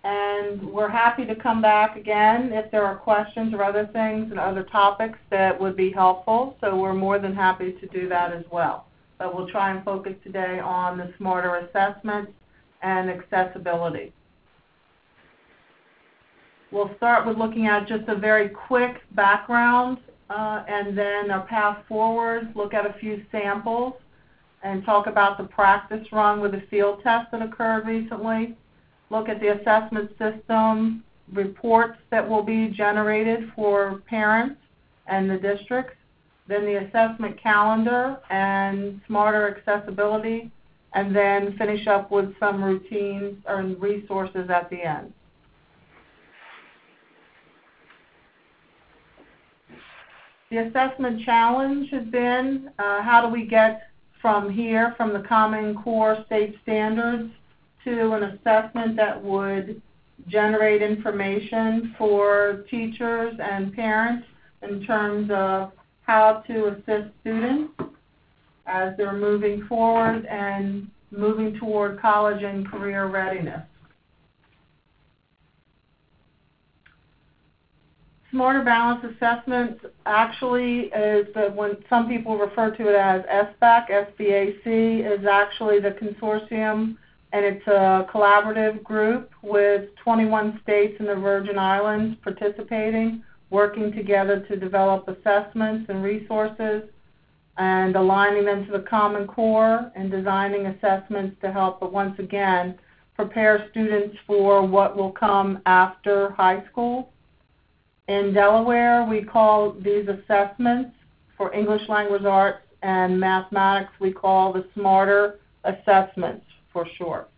And we're happy to come back again if there are questions or other things and other topics that would be helpful. So we're more than happy to do that as well. But we'll try and focus today on the smarter assessments and accessibility. We'll start with looking at just a very quick background and then a path forward, look at a few samples, and talk about the practice run with the field test that occurred recently. Look at the assessment system reports that will be generated for parents and the districts, then the assessment calendar and smarter accessibility, and then finish up with some routines or resources at the end. The assessment challenge has been how do we get from here, from the Common Core state standards, to an assessment that would generate information for teachers and parents in terms of how to assist students as they're moving forward and moving toward college and career readiness. Smarter Balance Assessment actually is when some people refer to it as SBAC, SBAC is actually the consortium, and it's a collaborative group with 21 states in the Virgin Islands participating, working together to develop assessments and resources and aligning them to the Common Core and designing assessments to help, but once again, prepare students for what will come after high school. In Delaware, we call these assessments for English language arts and mathematics, we call the smarter assessments for short.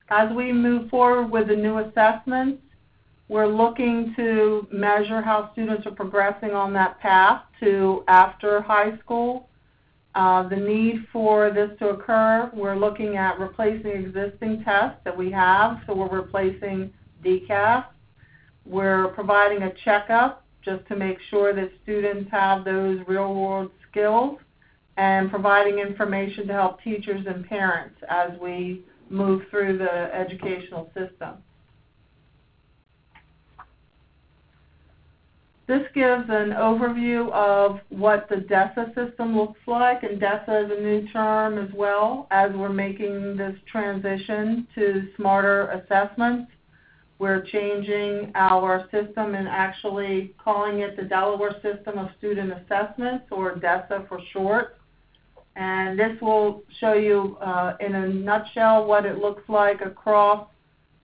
As we move forward with the new assessments, we're looking to measure how students are progressing on that path to after high school. The need for this to occur, we're looking at replacing existing tests that we have, so we're replacing DCAS. We're providing a checkup just to make sure that students have those real-world skills and providing information to help teachers and parents as we move through the educational system. This gives an overview of what the DESA system looks like, and DESA is a new term as well as we're making this transition to smarter assessments. We're changing our system and actually calling it the Delaware System of Student Assessments, or DESA for short. And this will show you in a nutshell what it looks like across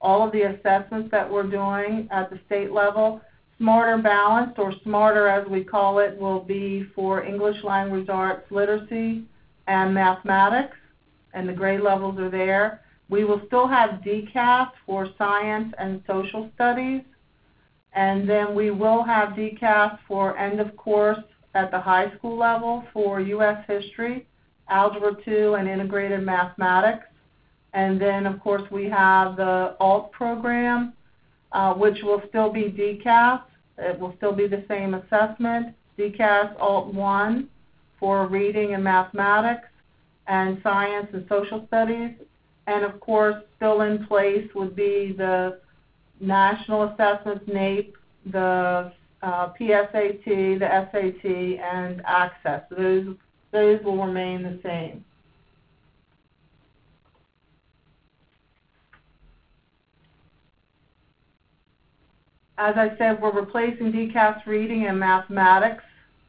all of the assessments that we're doing at the state level. Smarter Balanced, or Smarter as we call it, will be for English language arts literacy and mathematics, and the grade levels are there. We will still have DCAS for science and social studies, and then we will have DCAS for end of course at the high school level for U.S. history, Algebra 2, and integrated mathematics. And then of course we have the ALT program, which will still be DCAS. It will still be the same assessment, DCAS Alt 1 for reading and mathematics and science and social studies. And of course, still in place would be the national assessments, NAEP, the PSAT, the SAT, and Access. Those will remain the same. As I said, we're replacing DCAS reading and mathematics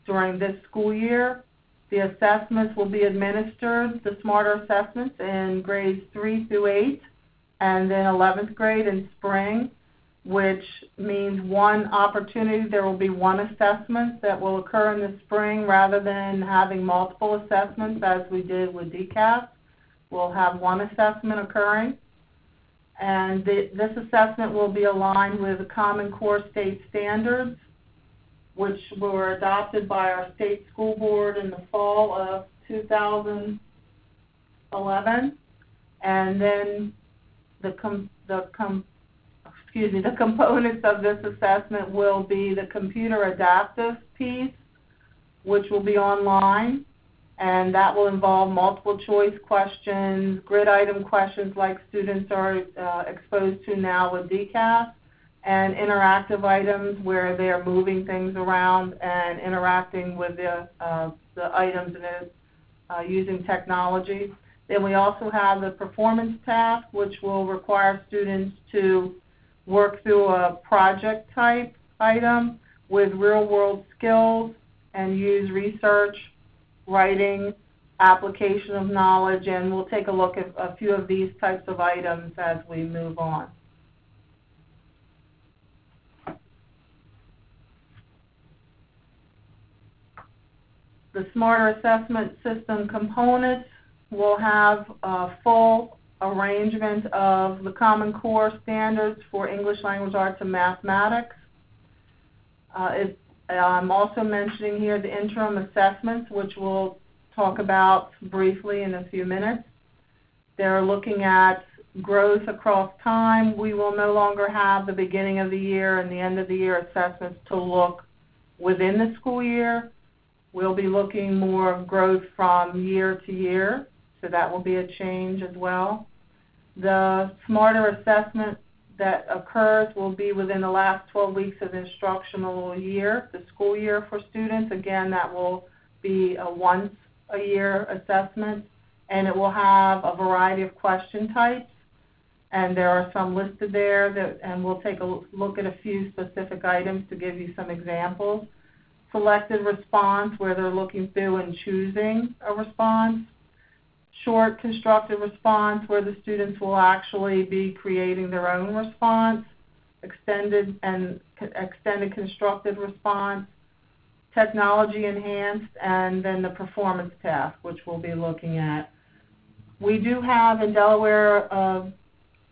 during this school year. The assessments will be administered, the smarter assessments, in grades 3 through 8, and then 11th grade in spring, which means one opportunity. There will be one assessment that will occur in the spring rather than having multiple assessments as we did with DCAS. We'll have one assessment occurring. And this assessment will be aligned with the Common Core state standards, which were adopted by our state school board in the fall of 2011. And then the components of this assessment will be the computer adaptive piece, which will be online, and that will involve multiple choice questions, grid item questions like students are exposed to now with DCAS, and interactive items where they're moving things around and interacting with the items and using technology. Then we also have the performance task, which will require students to work through a project type item with real-world skills and use research, writing, application of knowledge, and we'll take a look at a few of these types of items as we move on. The Smarter Assessment System components will have a full arrangement of the Common Core standards for English Language Arts and Mathematics. I'm also mentioning here the interim assessments, which we'll talk about briefly in a few minutes. They're looking at growth across time. We will no longer have the beginning of the year and the end of the year assessments to look within the school year. We'll be looking more of growth from year to year, so that will be a change as well. The Smarter Assessment that occurs will be within the last 12 weeks of the instructional year, the school year for students. Again, that will be a once-a-year assessment, and it will have a variety of question types, and there are some listed there, and we'll take a look at a few specific items to give you some examples. Selected response, where they're looking through and choosing a response. Short constructed response, where the students will actually be creating their own response. Extended constructed response. Technology enhanced, and then the performance task, which we'll be looking at. We do have in Delaware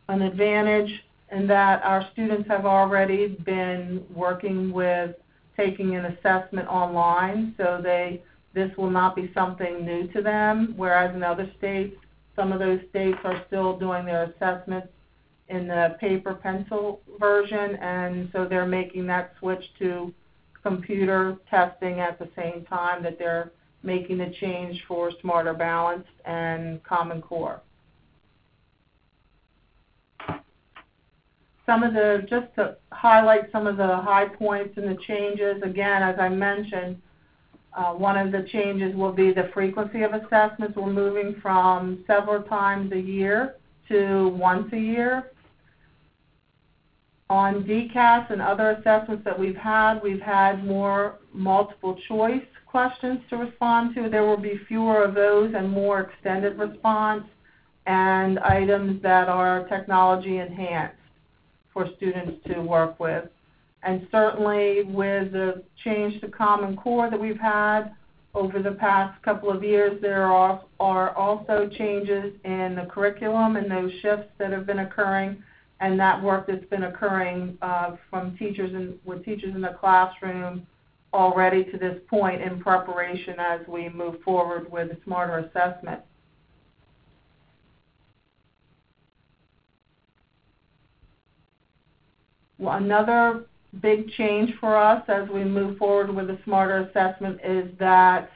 an advantage in that our students have already been working with taking an assessment online, so this will not be something new to them, whereas in other states, some of those states are still doing their assessments in the paper pencil version, and so they're making that switch to computer testing at the same time that they're making the change for Smarter Balanced and Common Core. Just to highlight some of the high points and the changes, again, as I mentioned, one of the changes will be the frequency of assessments. We're moving from several times a year to once a year. On DCAS and other assessments that we've had more multiple choice questions to respond to. There will be fewer of those and more extended response and items that are technology enhanced for students to work with. And certainly with the change to Common Core that we've had over the past couple of years, there are also changes in the curriculum and those shifts that have been occurring, and that work that's been occurring from teachers with teachers in the classroom already to this point in preparation as we move forward with the Smarter Assessment. Well, another big change for us as we move forward with the Smarter Assessment is that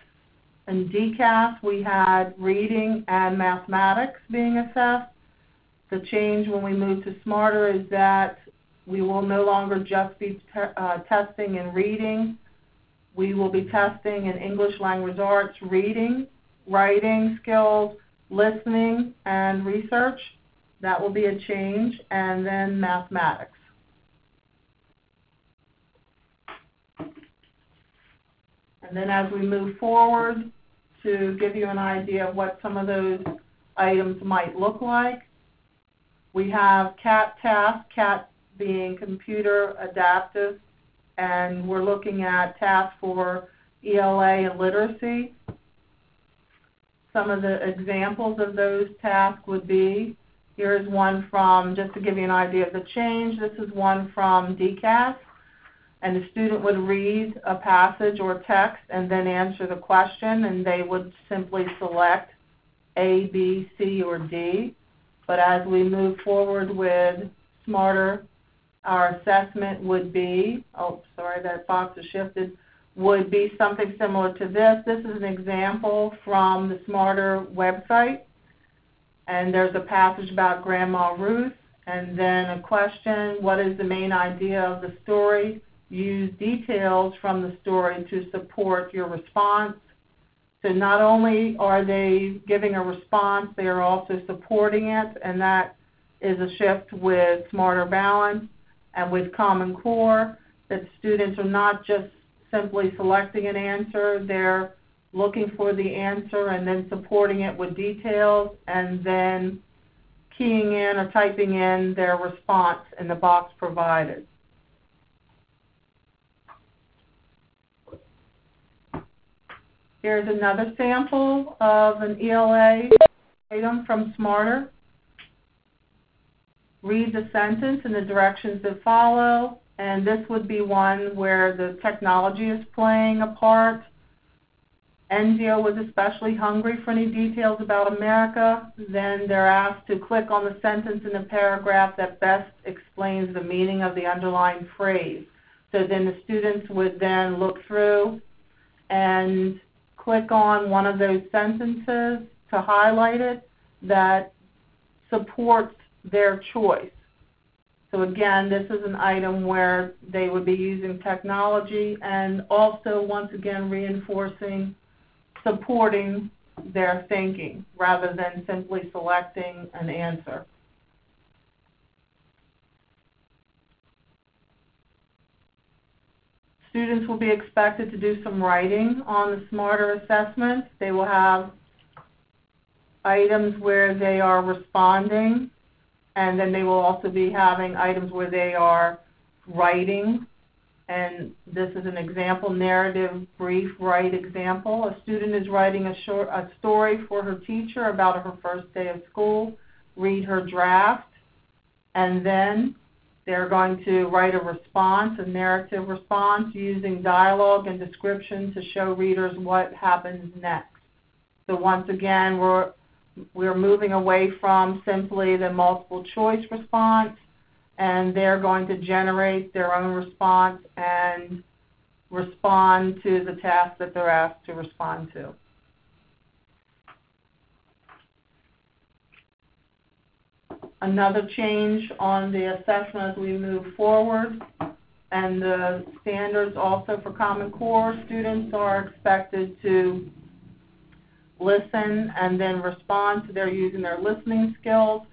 in DCAS we had reading and mathematics being assessed. The change when we move to Smarter is that we will no longer just be testing in reading. We will be testing in English Language Arts reading, writing skills, listening, and research. That will be a change, and then mathematics. And then as we move forward, to give you an idea of what some of those items might look like, we have CAT tasks, CAT being computer adaptive, and we're looking at tasks for ELA and literacy. Some of the examples of those tasks would be, here's one from, just to give you an idea of the change, this is one from DCAS. And the student would read a passage or text and then answer the question, and they would simply select A, B, C, or D. But as we move forward with Smarter, our assessment would be, oh, sorry, that box has shifted. would be something similar to this. This is an example from the Smarter website, and there's a passage about Grandma Ruth, and then a question, what is the main idea of the story? Use details from the story to support your response. So not only are they giving a response, they are also supporting it, and that is a shift with Smarter Balance and with Common Core, that students are not just simply selecting an answer, they're looking for the answer and then supporting it with details and then keying in or typing in their response in the box provided. Here's another sample of an ELA item from Smarter. Read the sentence and the directions that follow, and this would be one where the technology is playing a part. NGO was especially hungry for any details about America. Then they're asked to click on the sentence in the paragraph that best explains the meaning of the underlying phrase. So then the students would then look through and click on one of those sentences to highlight it that supports their choice. So again, this is an item where they would be using technology and also once again reinforcing supporting their thinking rather than simply selecting an answer. Students will be expected to do some writing on the Smarter assessment. They will have items where they are responding, and then they will also be having items where they are writing. And this is an example, narrative, brief, write example. A student is writing a story for her teacher about her first day of school. Read her draft, and then they're going to write a response, a narrative response, using dialogue and description to show readers what happens next. So once again, we're moving away from simply the multiple choice response, and they're going to generate their own response and respond to the task that they're asked to respond to. Another change on the assessment as we move forward, and the standards also for Common Core, students are expected to listen and then respond to their using their listening skills.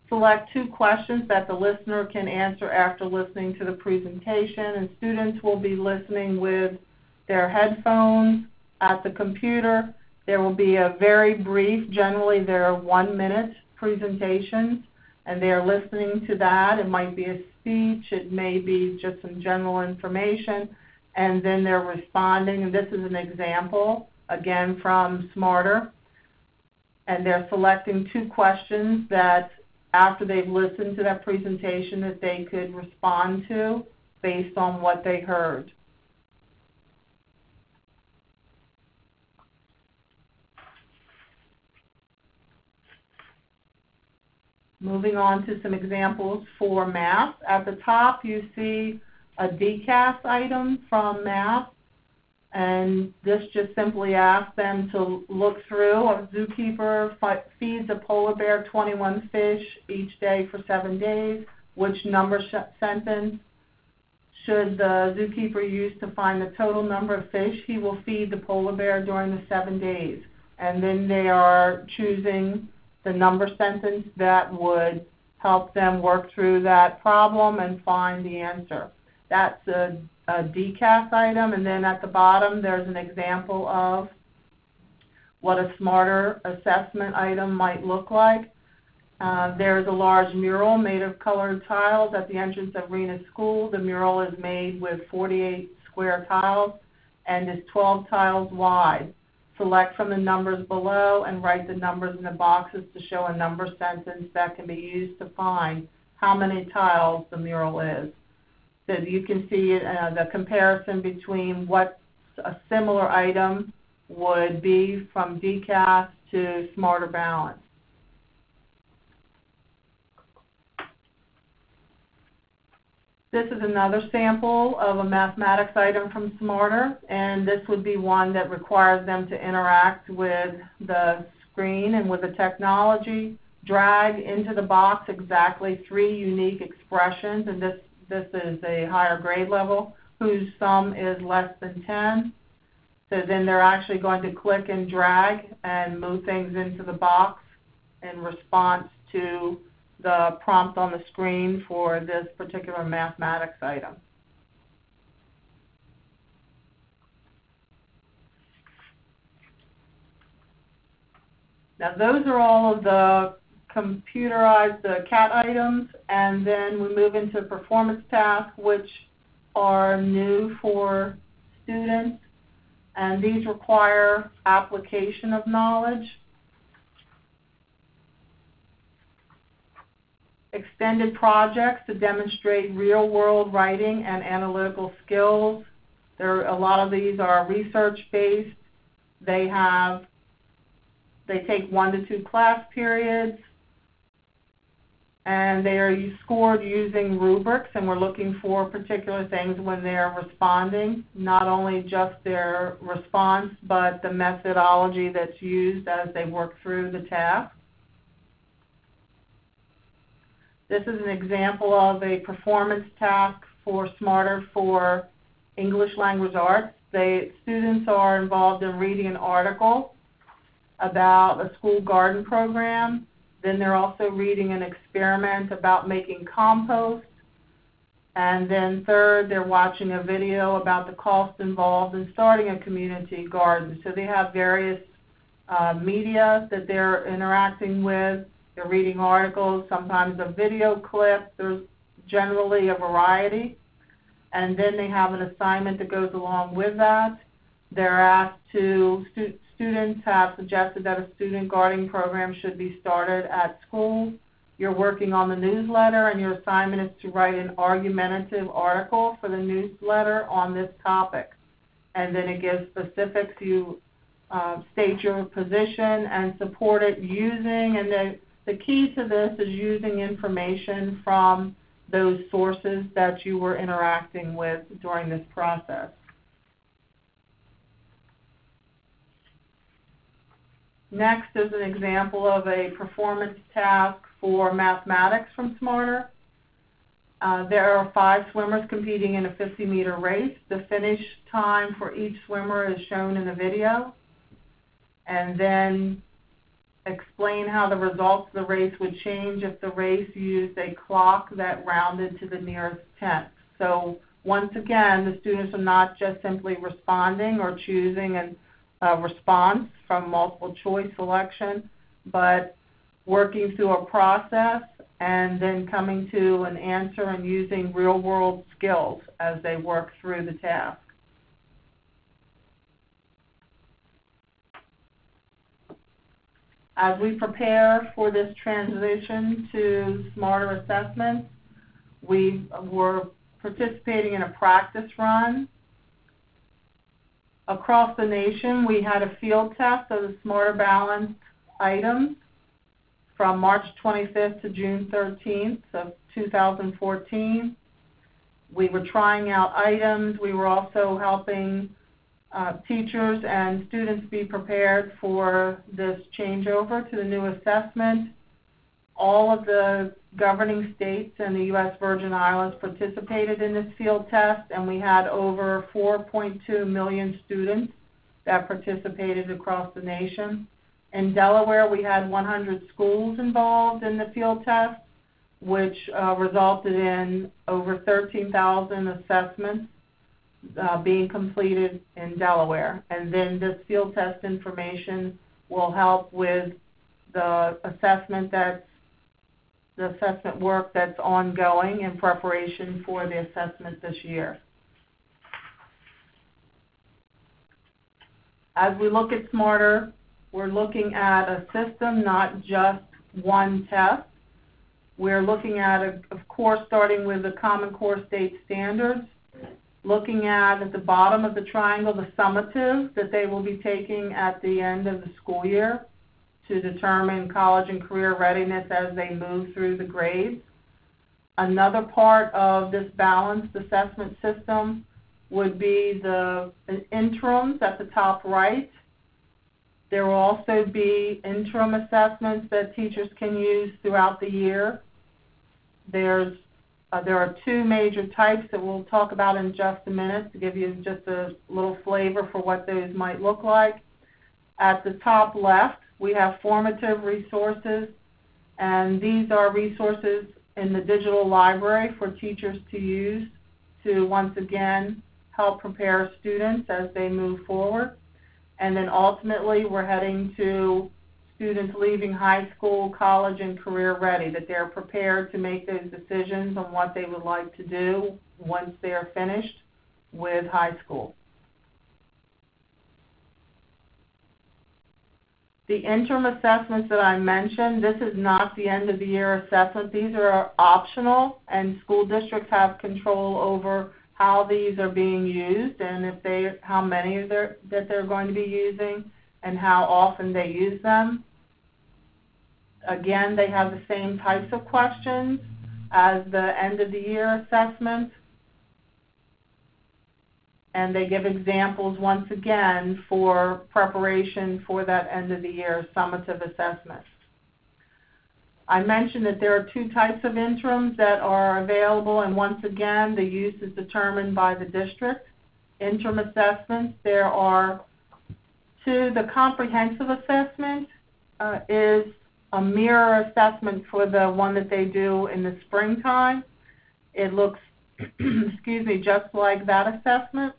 Select 2 questions that the listener can answer after listening to the presentation, and students will be listening with their headphones at the computer. There will be a very brief, generally they're 1-minute presentations, and they are listening to that. It might be a speech, it may be just some general information, and then they're responding. And this is an example, again, from Smarter. And they're selecting 2 questions that after they've listened to that presentation that they could respond to based on what they heard. Moving on to some examples for math. At the top you see a DCAS item from math, and this just simply asks them to look through. A zookeeper feeds a polar bear 21 fish each day for 7 days. Which number sentence should the zookeeper use to find the total number of fish he will feed the polar bear during the 7 days? And then they are choosing the number sentence that would help them work through that problem and find the answer. That's a DCAS item, and then at the bottom there's an example of what a Smarter assessment item might look like. There's a large mural made of colored tiles at the entrance of Rena School. The mural is made with 48 square tiles and is 12 tiles wide. Select from the numbers below and write the numbers in the boxes to show a number sentence that can be used to find how many tiles the mural is. So you can see the comparison between what a similar item would be from DCAS to Smarter Balance. This is another sample of a mathematics item from Smarter, and this would be one that requires them to interact with the screen and with the technology, drag into the box exactly 3 unique expressions, and this is a higher grade level, whose sum is less than 10. So then they're actually going to click and drag and move things into the box in response to the prompt on the screen for this particular mathematics item. Now those are all of the computerized CAT items, and then we move into performance tasks, which are new for students, and these require application of knowledge, extended projects to demonstrate real-world writing and analytical skills. A lot of these are research-based. They take 1 to 2 class periods, and they are scored using rubrics, and we're looking for particular things when they're responding, not only just their response, but the methodology that's used as they work through the task. This is an example of a performance task for Smarter for English Language Arts. Students are involved in reading an article about a school garden program. Then they're also reading an experiment about making compost. And then third, they're watching a video about the cost involved in starting a community garden. So they have various media that they're interacting with. They're reading articles, sometimes a video clip. There's generally a variety. And then they have an assignment that goes along with that. They're asked to, students have suggested that a student gardening program should be started at school. You're working on the newsletter, and your assignment is to write an argumentative article for the newsletter on this topic. And then it gives specifics. You state your position and support it using, and the key to this is using information from those sources that you were interacting with during this process. Next is an example of a performance task for mathematics from Smarter. There are 5 swimmers competing in a 50-meter race. The finish time for each swimmer is shown in the video. And then explain how the results of the race would change if the race used a clock that rounded to the nearest tenth. So once again, the students are not just simply responding or choosing a response from multiple choice selection, but working through a process and then coming to an answer and using real-world skills as they work through the task. As we prepare for this transition to Smarter assessments, we were participating in a practice run. Across the nation, we had a field test of the Smarter Balanced items from March 25th to June 13th of 2014. We were trying out items. We were also helping teachers and students be prepared for this changeover to the new assessment. All of the governing states and the U.S. Virgin Islands participated in this field test, and we had over 4.2 million students that participated across the nation. In Delaware, we had 100 schools involved in the field test, which resulted in over 13,000 assessments being completed in Delaware. And then this field test information will help with the assessment work that's ongoing in preparation for the assessment this year. As we look at Smarter, we're looking at a system, not just one test. We're looking at, of course, starting with the Common Core state standards, looking at the bottom of the triangle, the summative that they will be taking at the end of the school year to determine college and career readiness as they move through the grades. Another part of this balanced assessment system would be the interims at the top right. There will also be interim assessments that teachers can use throughout the year. There are two major types that we'll talk about in just a minute to give you just a little flavor for what those might look like. At the top left, we have formative resources, and these are resources in the digital library for teachers to use to, once again, help prepare students as they move forward. And then ultimately, we're heading to students leaving high school, college, and career ready, that they're prepared to make those decisions on what they would like to do once they're finished with high school. The interim assessments that I mentioned, this is not the end of the year assessment. These are optional, and school districts have control over how these are being used and how many that they're going to be using and how often they use them. Again, they have the same types of questions as the end of the year assessment, and they give examples once again for preparation for that end of the year summative assessment. I mentioned that there are two types of interims that are available, and once again, the use is determined by the district. Interim assessments, there are two. The comprehensive assessment is a mirror assessment for the one that they do in the springtime. It looks, just like that assessment.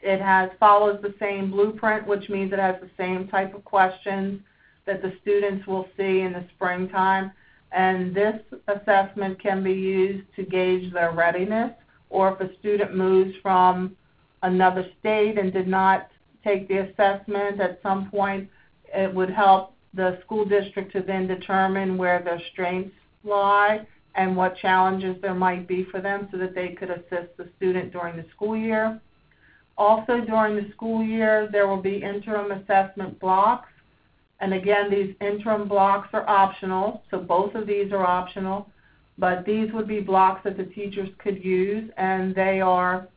It follows the same blueprint, which means it has the same type of questions that the students will see in the springtime. And this assessment can be used to gauge their readiness, or if a student moves from another state and did not take the assessment at some point, it would help the school district to then determine where their strengths lie and what challenges there might be for them so that they could assist the student during the school year. Also during the school year, there will be interim assessment blocks. And again, these interim blocks are optional, so both of these are optional, but these would be blocks that the teachers could use, and they are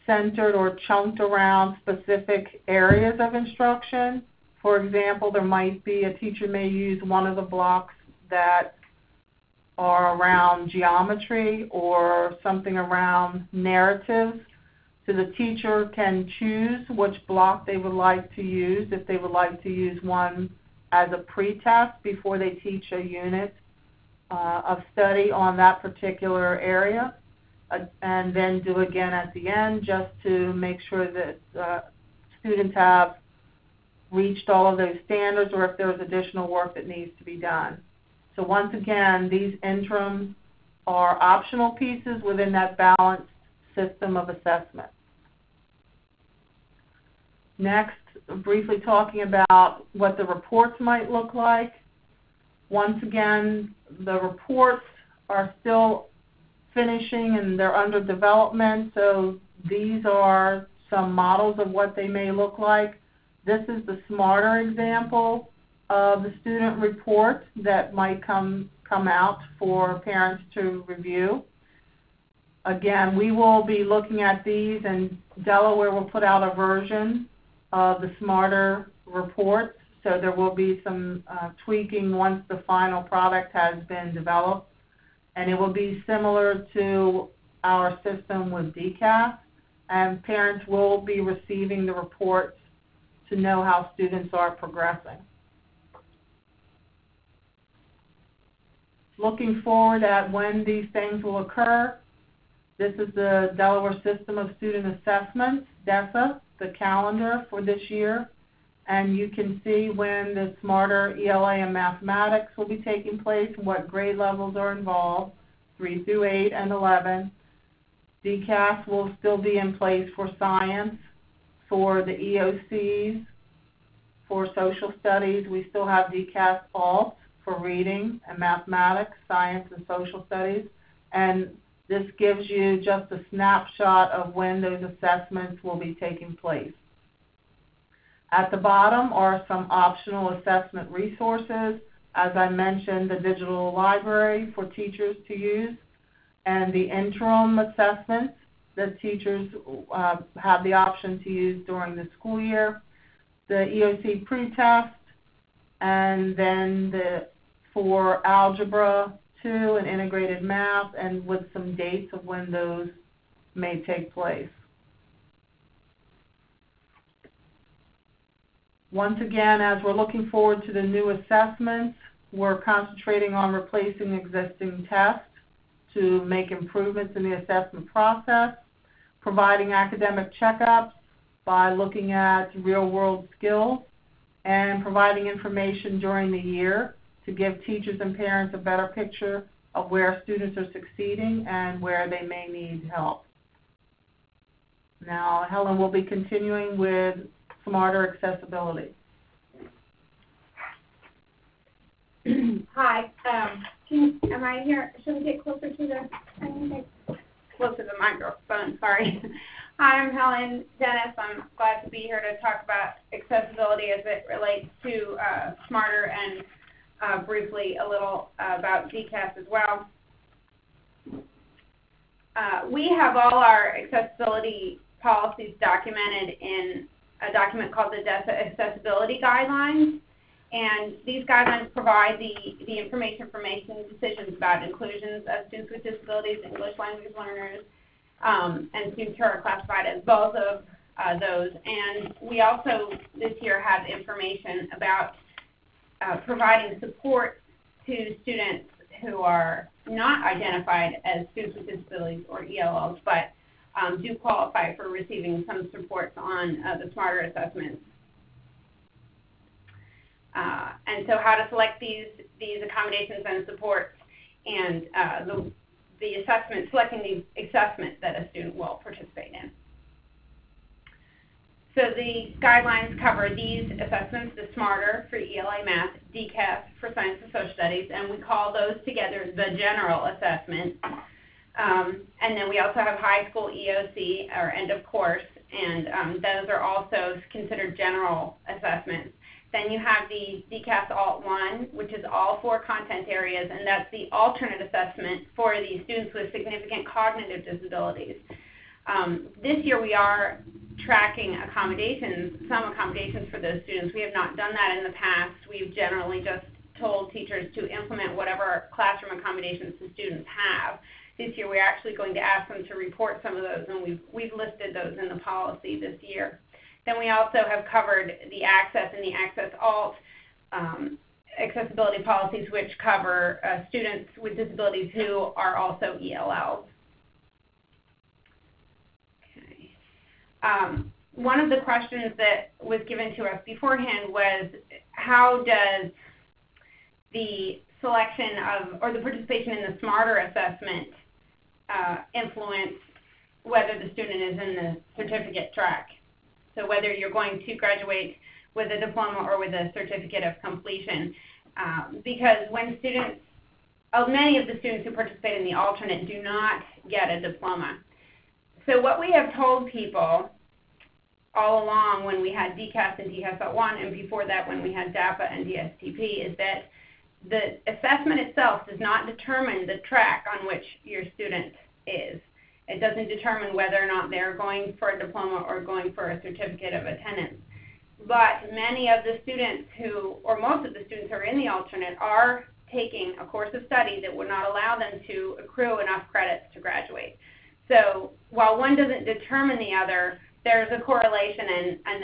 centered or chunked around specific areas of instruction. For example, a teacher may use one of the blocks that are around geometry or something around narratives. So the teacher can choose which block they would like to use, if they would like to use one as a pretest before they teach a unit of study on that particular area, and then do again at the end just to make sure that students have reached all of those standards or if there's additional work that needs to be done. So once again, these interims are optional pieces within that balanced system of assessment. Next, briefly talking about what the reports might look like. Once again, the reports are still finishing and they're under development, so these are some models of what they may look like. This is the smarter example of the student report that might come out for parents to review. Again, we will be looking at these, and Delaware will put out a version of the smarter reports, so there will be some tweaking once the final product has been developed, and it will be similar to our system with DCAS, and parents will be receiving the reports to know how students are progressing. Looking forward at when these things will occur, this is the Delaware System of Student Assessments, DESA, the calendar for this year, and you can see when the smarter ELA and mathematics will be taking place and what grade levels are involved, 3 through 8 and 11. DCAS will still be in place for science. For the EOCs, for social studies, we still have DCAS Alt for reading and mathematics, science, and social studies, and this gives you just a snapshot of when those assessments will be taking place. At the bottom are some optional assessment resources, as I mentioned, the digital library for teachers to use, and the interim assessments that teachers have the option to use during the school year, the EOC pretest, and then for Algebra 2 and integrated math, and with some dates of when those may take place. Once again, as we're looking forward to the new assessments, we're concentrating on replacing existing tests to make improvements in the assessment process, providing academic checkups by looking at real-world skills, and providing information during the year to give teachers and parents a better picture of where students are succeeding and where they may need help. Now, Helen will be continuing with smarter accessibility. Hi. Am I here? Should we get closer to the microphone? Sorry. Hi, I'm Helen Dennis. I'm glad to be here to talk about accessibility as it relates to Smarter, and briefly a little about DCAS as well. We have all our accessibility policies documented in a document called the DESA Accessibility Guidelines. And these guidelines provide the information for making decisions about inclusions of students with disabilities, English language learners, and students who are classified as both of those. And we also this year have information about providing support to students who are not identified as students with disabilities or ELLs, but do qualify for receiving some supports on the Smarter assessments. And so how to select these accommodations and supports, and the assessment, selecting the assessment that a student will participate in. So the guidelines cover these assessments: the Smarter for ELA Math, DCAS for Science and Social Studies, and we call those together the general assessment. And then we also have high school EOC, or end of course, and those are also considered general assessments. Then you have the DCAS Alt 1, which is all 4 content areas, and that's the alternate assessment for the students with significant cognitive disabilities. This year we are tracking accommodations, some accommodations for those students. We have not done that in the past. We've generally just told teachers to implement whatever classroom accommodations the students have. This year we're actually going to ask them to report some of those, and we've listed those in the policy this year. Then we also have covered the Access and the Access Alt accessibility policies, which cover students with disabilities who are also ELLs. Okay. One of the questions that was given to us beforehand was, how does the selection of, or the participation in the Smarter assessment influence whether the student is in the certificate track? So whether you're going to graduate with a diploma or with a certificate of completion. Because when students, many of the students who participate in the alternate do not get a diploma. So what we have told people all along when we had DCAS and DCAS 1, and before that when we had DAPA and DSTP, is that the assessment itself does not determine the track on which your student is. It doesn't determine whether or not they're going for a diploma or going for a certificate of attendance. But many of the students who, or most of the students who are in the alternate, are taking a course of study that would not allow them to accrue enough credits to graduate. So while one doesn't determine the other, there's a correlation, and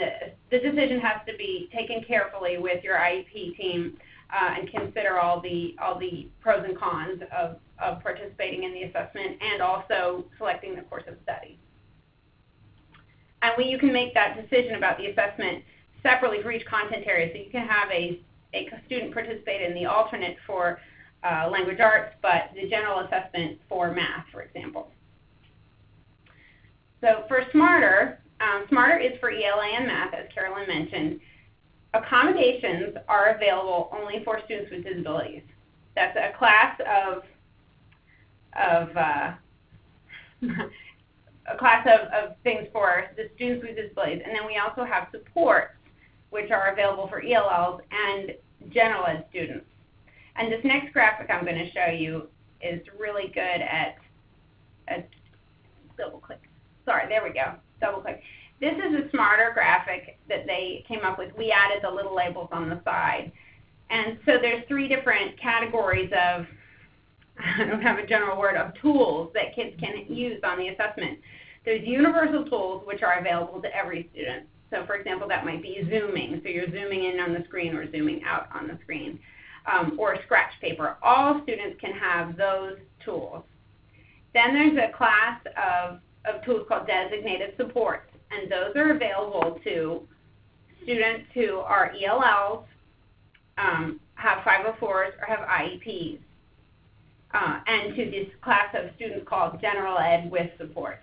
the decision has to be taken carefully with your IEP team and consider all the pros and cons of participating in the assessment and also selecting the course of study. And you can make that decision about the assessment separately for each content area. So you can have a student participate in the alternate for language arts, but the general assessment for math, for example. So for Smarter, Smarter is for ELA and math, as Carolyn mentioned. Accommodations are available only for students with disabilities. That's a class of things for the students with disabilities. And then we also have supports, which are available for ELLs and general ed students. And this next graphic I'm going to show you is really good at double click. Sorry, there we go. Double click. This is a smarter graphic that they came up with. We added the little labels on the side. And so there's 3 different categories of, I don't have a general word, of tools that kids can use on the assessment. There's universal tools, which are available to every student. So for example, that might be zooming. So you're zooming in on the screen or zooming out on the screen. Or scratch paper. All students can have those tools. Then there's a class of tools called designated supports, and those are available to students who are ELLs, have 504s, or have IEPs, and to this class of students called general ed with supports.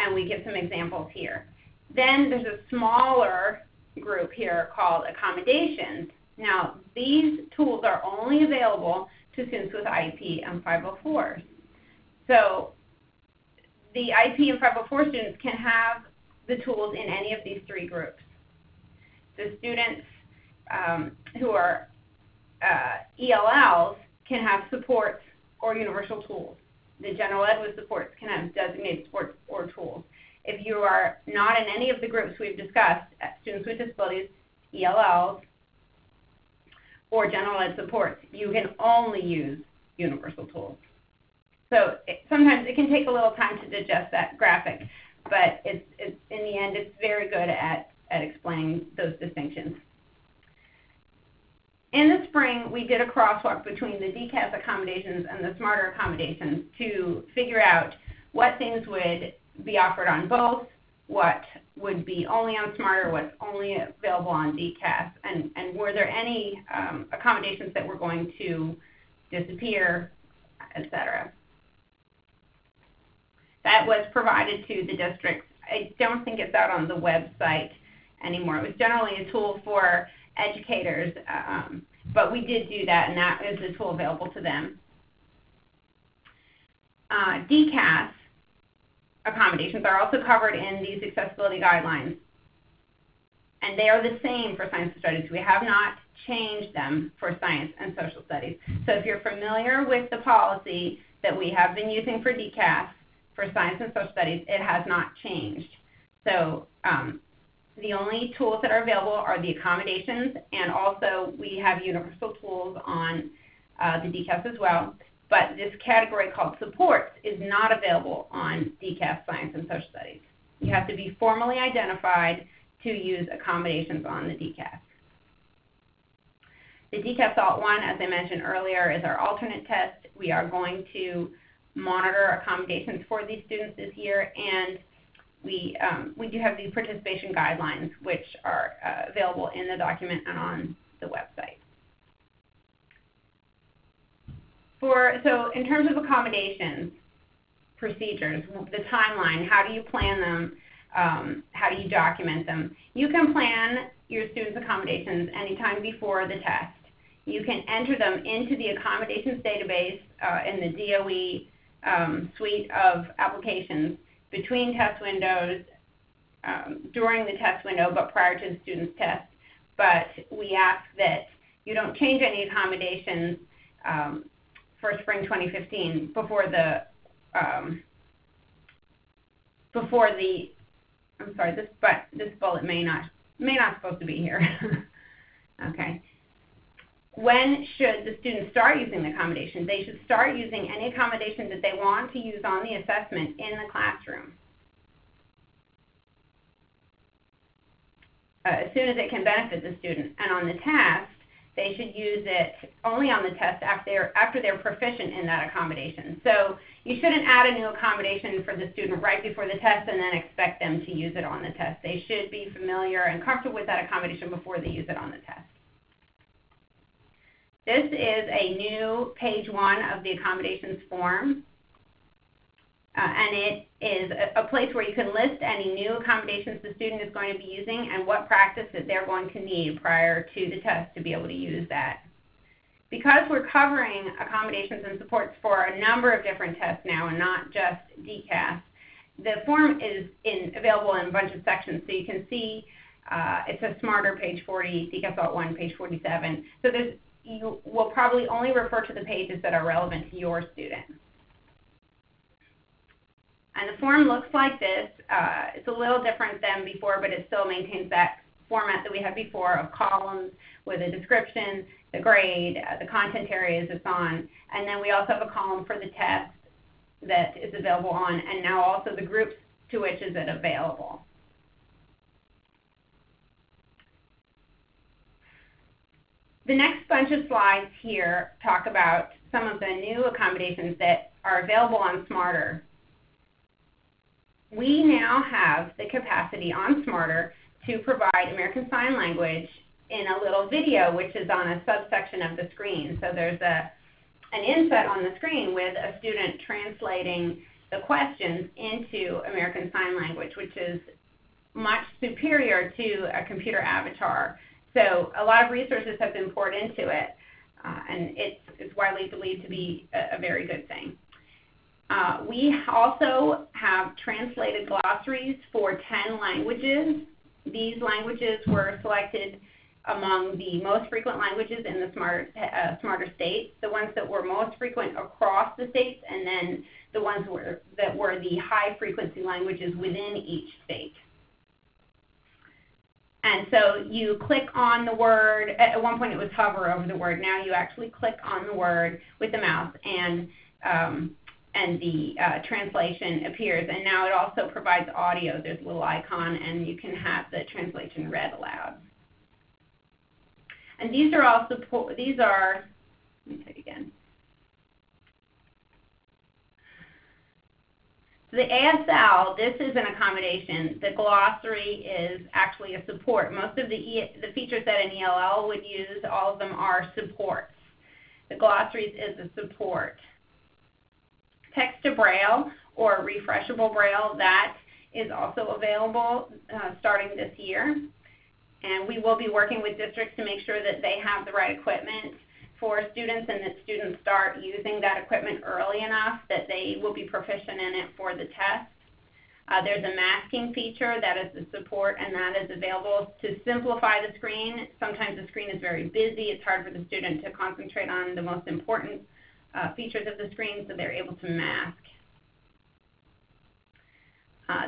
And we give some examples here. Then there's a smaller group here called accommodations. Now, these tools are only available to students with IEP and 504s. So the IEP and 504 students can have the tools in any of these 3 groups. The students who are ELLs can have supports or universal tools. The general ed with supports can have designated supports or tools. If you are not in any of the groups we've discussed, students with disabilities, ELLs, or general ed supports, you can only use universal tools. So sometimes it can take a little time to digest that graphic, but it's in the end, it's very good at explaining those distinctions. In the spring, we did a crosswalk between the DCAS accommodations and the smarter accommodations to figure out what things would be offered on both, what would be only on smarter, what's only available on DCAS, and were there any accommodations that were going to disappear, etc. That was provided to the districts. I don't think it's out on the website anymore. It was generally a tool for educators, but we did do that, and that is a tool available to them. DCAS accommodations are also covered in these accessibility guidelines, and they are the same for science and studies. We have not changed them for science and social studies. So if you're familiar with the policy that we have been using for DCAS for science and social studies, it has not changed. So the only tools that are available are the accommodations, and also we have universal tools on the DCAS as well. But this category called supports is not available on DCAS Science and Social Studies. You have to be formally identified to use accommodations on the DCAS. The DCAS Alt 1, as I mentioned earlier, is our alternate test. We are going to monitor accommodations for these students this year, and we do have these participation guidelines, which are available in the document and on the website. So in terms of accommodations, procedures, the timeline, how do you plan them, how do you document them? You can plan your students' accommodations anytime before the test. You can enter them into the accommodations database in the DOE suite of applications between test windows, during the test window, but prior to the student's test. But we ask that you don't change any accommodations for spring 2015 before the, I'm sorry, this bullet may not supposed to be here. Okay. When should the students start using the accommodation? They should start using any accommodation that they want to use on the assessment in the classroom as soon as it can benefit the student. And on the test, they should use it only on the test after they're proficient in that accommodation. So you shouldn't add a new accommodation for the student right before the test and then expect them to use it on the test. They should be familiar and comfortable with that accommodation before they use it on the test. This is a new page 1 of the accommodations form, and it is a place where you can list any new accommodations the student is going to be using and what practice that they're going to need prior to the test to be able to use that. Because we're covering accommodations and supports for a number of different tests now and not just DCAS, the form is available in a bunch of sections, so you can see it says Smarter, page 40, DCAS Alt 1, page 47. So there's you will probably only refer to the pages that are relevant to your student. And the form looks like this. It's a little different than before, but it still maintains that format that we had before of columns with a description, the grade, the content areas it's on, and then we also have a column for the test that is available on, and now also the groups to which is it available. The next bunch of slides here talk about some of the new accommodations that are available on Smarter. We now have the capacity on Smarter to provide American Sign Language in a little video, which is on a subsection of the screen. So there's an inset on the screen with a student translating the questions into American Sign Language, which is much superior to a computer avatar. So a lot of resources have been poured into it, and it's widely believed to be a very good thing. We also have translated glossaries for 10 languages. These languages were selected among the most frequent languages in the Smarter states, the ones that were most frequent across the states, and then the ones that were the high-frequency languages within each state. And so you click on the word. At one point it was hover over the word. Now you actually click on the word with the mouse, and the translation appears. And now it also provides audio. There's a little icon, and you can have the translation read aloud. And these are all let me take again. So the ASL, this is an accommodation. The glossary is actually a support. Most of the features that an ELL would use, all of them are supports. The glossaries is a support. Text to Braille or refreshable Braille, that is also available starting this year. And we will be working with districts to make sure that they have the right equipment for students, and that students start using that equipment early enough that they will be proficient in it for the test. There's a masking feature that is the support, and that is available to simplify the screen. Sometimes the screen is very busy. It's hard for the student to concentrate on the most important features of the screen, so they're able to mask.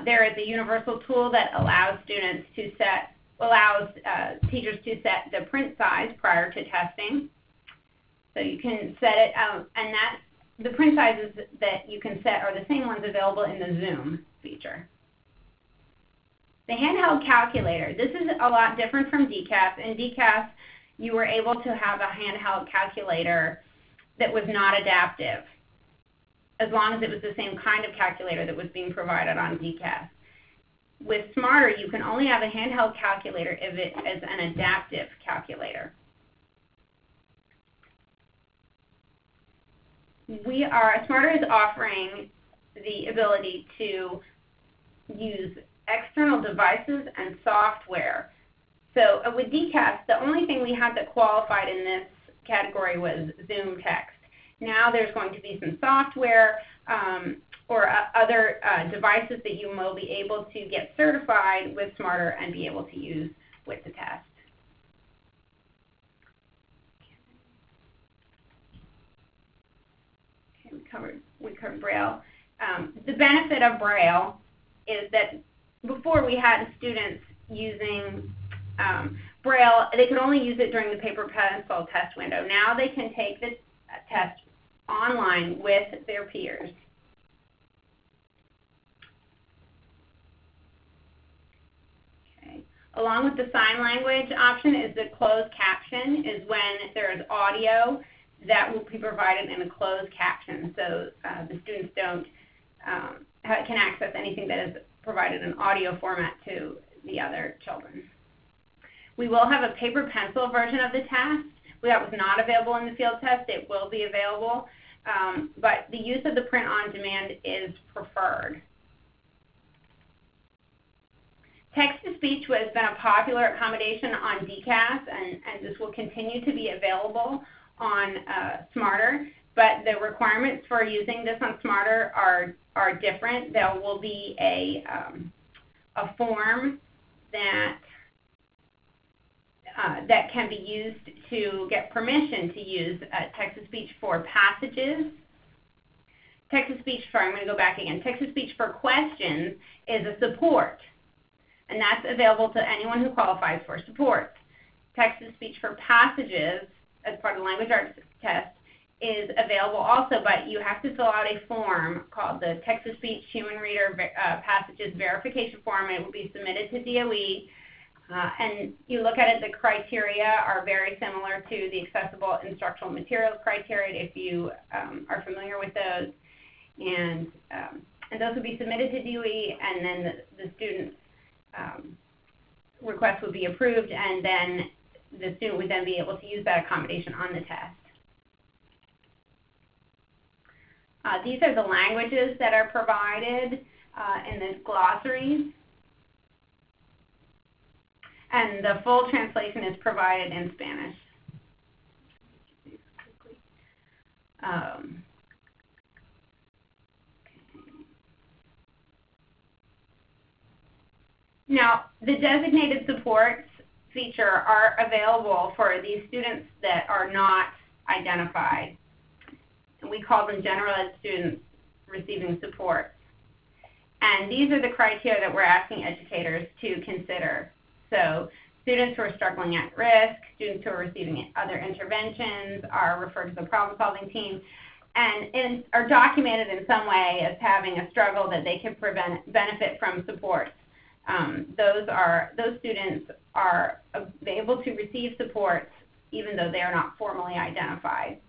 There is a universal tool that allows teachers to set the print size prior to testing. So you can set it out, and the print sizes that you can set are the same ones available in the Zoom feature. The handheld calculator. This is a lot different from DCAS. In DCAS, you were able to have a handheld calculator that was not adaptive, as long as it was the same kind of calculator that was being provided on DCAS. With Smarter, you can only have a handheld calculator if it is an adaptive calculator. Smarter is offering the ability to use external devices and software. So with DCAS, the only thing we had that qualified in this category was Zoom text. Now there's going to be some software or other devices that you will be able to get certified with Smarter and be able to use with the test. Okay, we covered Braille. The benefit of Braille is that before we had students using Braille, they could only use it during the paper pencil test window. Now they can take the test online with their peers. Okay. Along with the sign language option is the closed caption, is when there is audio that will be provided in a closed caption, so the students can access anything that is provided in audio format to the other children. We will have a paper pencil version of the test. That was not available in the field test. It will be available, but the use of the print on demand is preferred. Text-to-speech has been a popular accommodation on DCAS, and this will continue to be available on Smarter, but the requirements for using this on Smarter are different. There will be a form that that can be used to get permission to use text-to-speech for passages. Text-to-speech for, I'm going to go back again, text-to-speech for questions is a support, and that's available to anyone who qualifies for support. Text-to-speech for passages, as part of the language arts test, is available also, but you have to fill out a form called the Text-to-Speech Human Reader Passages Verification Form. It will be submitted to DOE, and you look at it, the criteria are very similar to the accessible instructional materials criteria if you are familiar with those. And those will be submitted to DOE, and then the student's request would be approved, and then the student would then be able to use that accommodation on the test. These are the languages that are provided in the glossaries, and the full translation is provided in Spanish. Now, the designated supports feature are available for these students that are not identified. And we call them general ed students receiving support. And these are the criteria that we're asking educators to consider. So students who are struggling at risk, students who are receiving other interventions are referred to the problem-solving team, and are documented in some way as having a struggle that they could benefit from support. Those students are able to receive support even though they are not formally identified.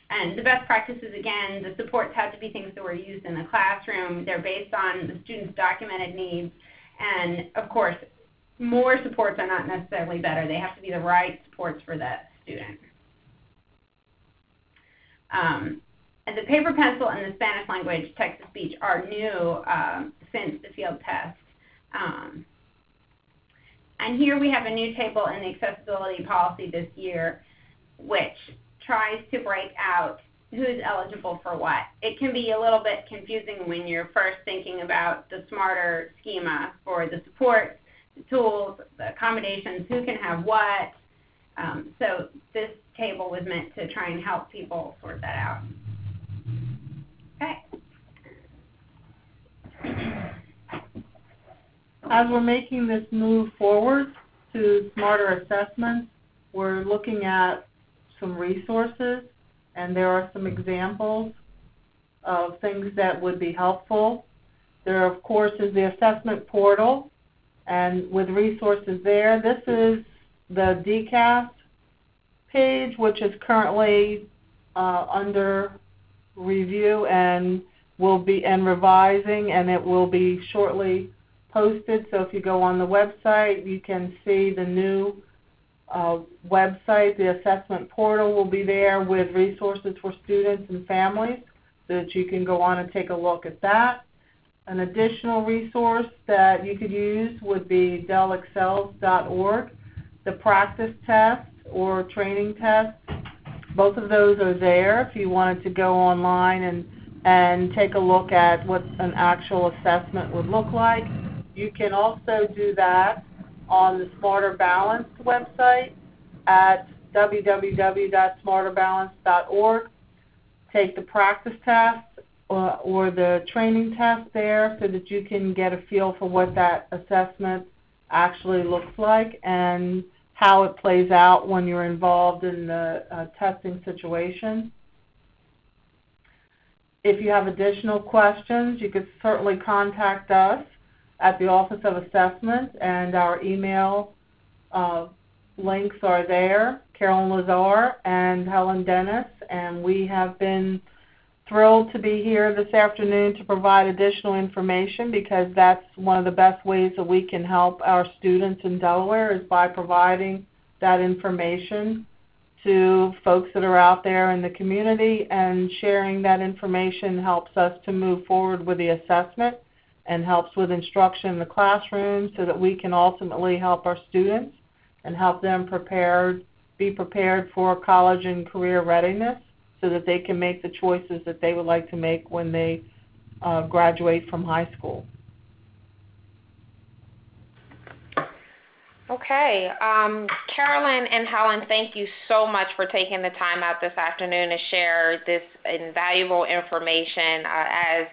And the best practices, again, the supports have to be things that were used in the classroom. They're based on the student's documented needs. And, of course, more supports are not necessarily better. They have to be the right supports for that student. And the paper pencil and the Spanish language text-to-speech are new since the field test. And here we have a new table in the accessibility policy this year, which tries to break out who's eligible for what. It can be a little bit confusing when you're first thinking about the smarter schema for the support, the tools, the accommodations, who can have what. So this table was meant to try and help people sort that out. Okay. As we're making this move forward to smarter assessments, we're looking at some resources, and there are some examples of things that would be helpful. There, of course, is the assessment portal, and with resources there. This is the DCAS page, which is currently under review and will be revising, and it will be shortly posted. So if you go on the website, you can see the new website. The assessment portal will be there with resources for students and families so that you can go on and take a look at that. An additional resource that you could use would be delexcels.org. The practice test or training test, both of those are there if you wanted to go online and take a look at what an actual assessment would look like. You can also do that on the Smarter Balance website at www.smarterbalance.org. Take the practice test or the training test there so that you can get a feel for what that assessment actually looks like and how it plays out when you're involved in the testing situation. If you have additional questions, you could certainly contact us at the Office of Assessment, and our email links are there, Carolyn Lazar and Helen Dennis, and we have been thrilled to be here this afternoon to provide additional information because that's one of the best ways that we can help our students in Delaware is by providing that information to folks that are out there in the community, and sharing that information helps us to move forward with the assessment and helps with instruction in the classroom so that we can ultimately help our students and help them be prepared for college and career readiness so that they can make the choices that they would like to make when they graduate from high school. Okay. Carolyn and Helen, thank you so much for taking the time out this afternoon to share this invaluable information as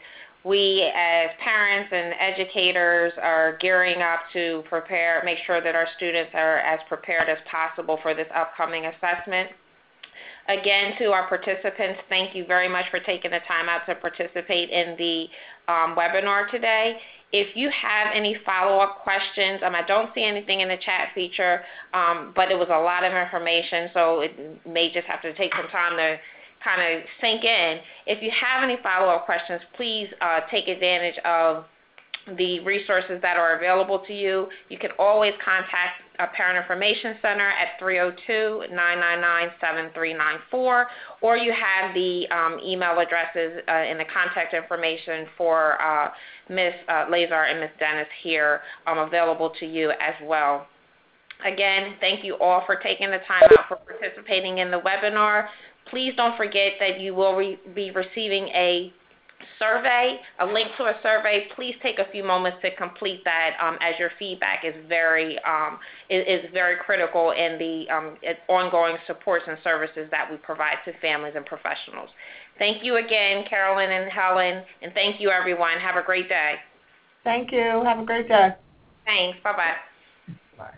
we as parents and educators are gearing up to make sure that our students are as prepared as possible for this upcoming assessment. Again, to our participants, thank you very much for taking the time out to participate in the webinar today. If you have any follow-up questions, I don't see anything in the chat feature, but it was a lot of information, so it may just have to take some time to kind of sink in. If you have any follow-up questions, please take advantage of the resources that are available to you. You can always contact a Parent Information Center at 302-999-7394, or you have the email addresses and the contact information for Ms. Lazar and Ms. Dennis here available to you as well. Again, thank you all for taking the time out for participating in the webinar. Please don't forget that you will be receiving a survey, a link to a survey. Please take a few moments to complete that as your feedback is very critical in the ongoing supports and services that we provide to families and professionals. Thank you again, Carolyn and Helen, and thank you, everyone. Have a great day. Thank you. Have a great day. Thanks. Bye-bye. Bye.